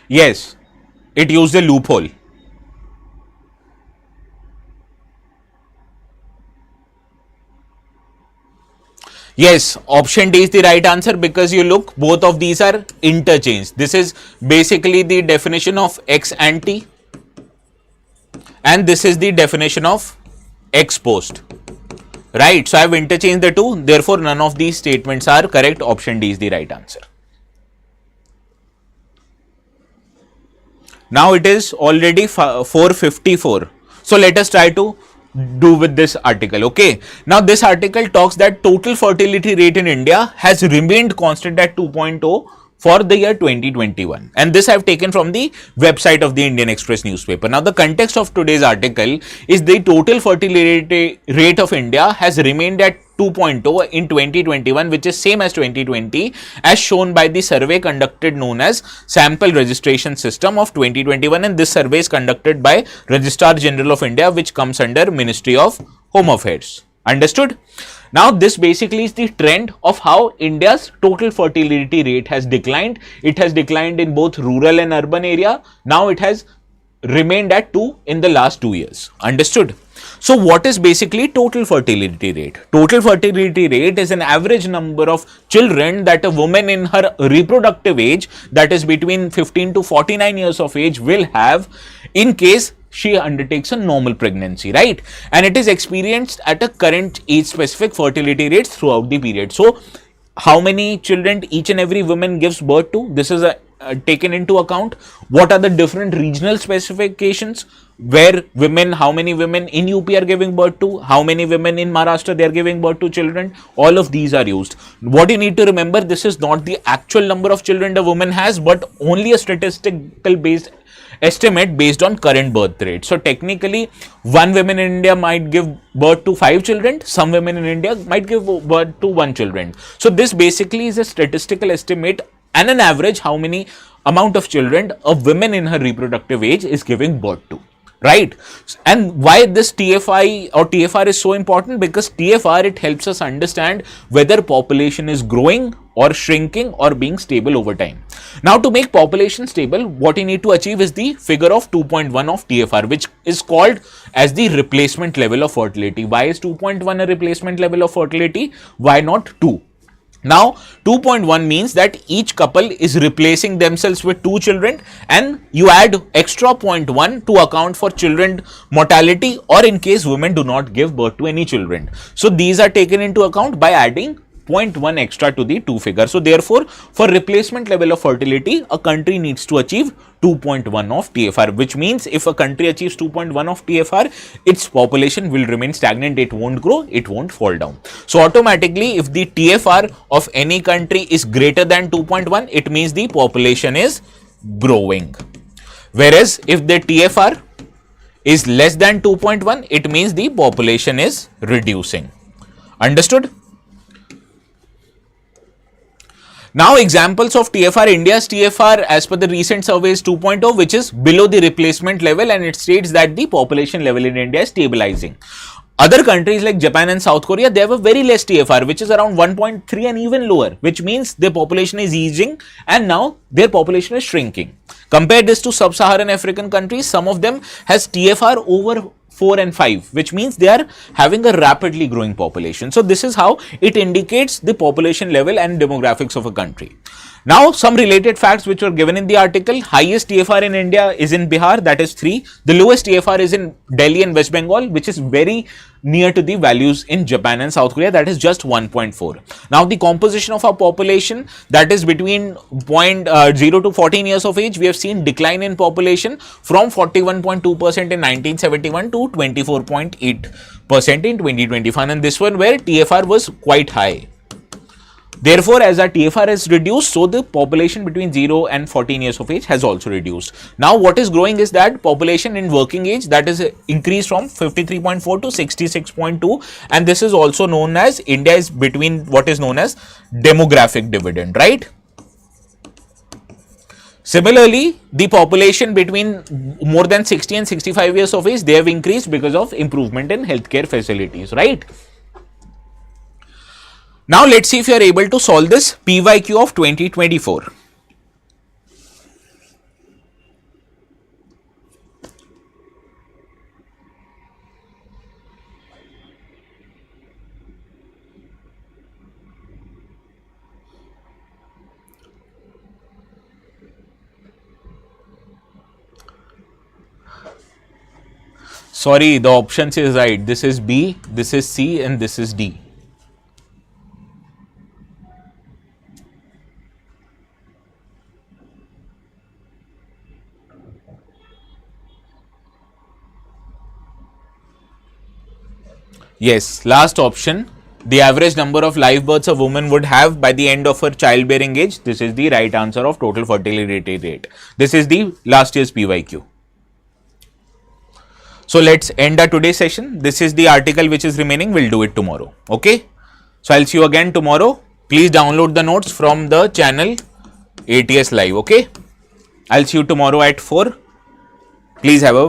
Yes, it used a loophole. Yes, option D is the right answer because you look, both of these are interchanged. This is basically the definition of ex ante and this is the definition of ex post. Right, so I have interchanged the two, therefore none of these statements are correct. Option D is the right answer. Now it is already 4:54. So let us try to do with this article. Okay, now this article talks that total fertility rate in India has remained constant at 2.0 for the year 2021, and this I have taken from the website of the Indian Express newspaper. Now the context of today's article is the total fertility rate of India has remained at 2.0 in 2021, which is same as 2020, as shown by the survey conducted known as Sample Registration System of 2021, and this survey is conducted by Registrar General of India, which comes under Ministry of Home Affairs. Understood? Now this basically is the trend of how India's total fertility rate has declined. It has declined in both rural and urban area. Now it has remained at 2 in the last 2 years. Understood? So what is basically total fertility rate? Total fertility rate is an average number of children that a woman in her reproductive age, that is between 15 to 49 years of age, will have in case she undertakes a normal pregnancy, right? And it is experienced at a current age specific fertility rates throughout the period. So how many children each and every woman gives birth to, this is taken into account. What are the different regional specifications where women, how many women in UP are giving birth to, how many women in Maharashtra they are giving birth to children, all of these are used. What you need to remember, this is not the actual number of children the woman has, but only a statistical based estimate based on current birth rate. So technically, one woman in India might give birth to 5 children, some women in India might give birth to 1 children. So this basically is a statistical estimate and an average how many amount of children a woman in her reproductive age is giving birth to. Right? And why this TFI or TFR is so important? Because TFR, it helps us understand whether population is growing or shrinking or being stable over time. Now to make population stable, what you need to achieve is the figure of 2.1 of TFR, which is called as the replacement level of fertility. Why is 2.1 a replacement level of fertility? Why not 2? Now 2.1 means that each couple is replacing themselves with 2 children, and you add extra 0.1 to account for children mortality or in case women do not give birth to any children. So these are taken into account by adding 0.1 extra to the 2 figure. So therefore, for replacement level of fertility, a country needs to achieve 2.1 of TFR, which means if a country achieves 2.1 of TFR, its population will remain stagnant. It won't grow, it won't fall down. So automatically, if the TFR of any country is greater than 2.1, it means the population is growing. Whereas if the TFR is less than 2.1, it means the population is reducing. Understood? Now examples of TFR, India's TFR as per the recent survey is 2.0, which is below the replacement level, and it states that the population level in India is stabilizing. Other countries like Japan and South Korea, they have a very less TFR, which is around 1.3 and even lower, which means their population is easing and now their population is shrinking. Compare this to sub-Saharan African countries, some of them has TFR over 4 and 5, which means they are having a rapidly growing population. So this is how it indicates the population level and demographics of a country. Now some related facts which were given in the article. Highest TFR in India is in Bihar, that is 3. The lowest TFR is in Delhi and West Bengal, which is very near to the values in Japan and South Korea, that is just 1.4. Now the composition of our population, that is between 0 to 14 years of age, we have seen decline in population from 41.2% in 1971 to 24.8% in 2025, and this one where TFR was quite high. Therefore, as our TFR is reduced, so the population between 0 and 14 years of age has also reduced. Now, what is growing is that population in working age, that is increased from 53.4 to 66.2, and this is also known as, India is between what is known as demographic dividend, right? Similarly, the population between more than 60 and 65 years of age, they have increased because of improvement in healthcare facilities, right? Now let's see if you are able to solve this PYQ of 2024. Sorry, the options is right. This is B, this is C, and this is D. Yes, last option. The average number of live births a woman would have by the end of her childbearing age. This is the right answer of total fertility rate. This is the last year's PYQ. So let's end our today's session. This is the article which is remaining. We'll do it tomorrow. Okay. So I'll see you again tomorrow. Please download the notes from the channel ATS Live. Okay. I'll see you tomorrow at 4. Please have a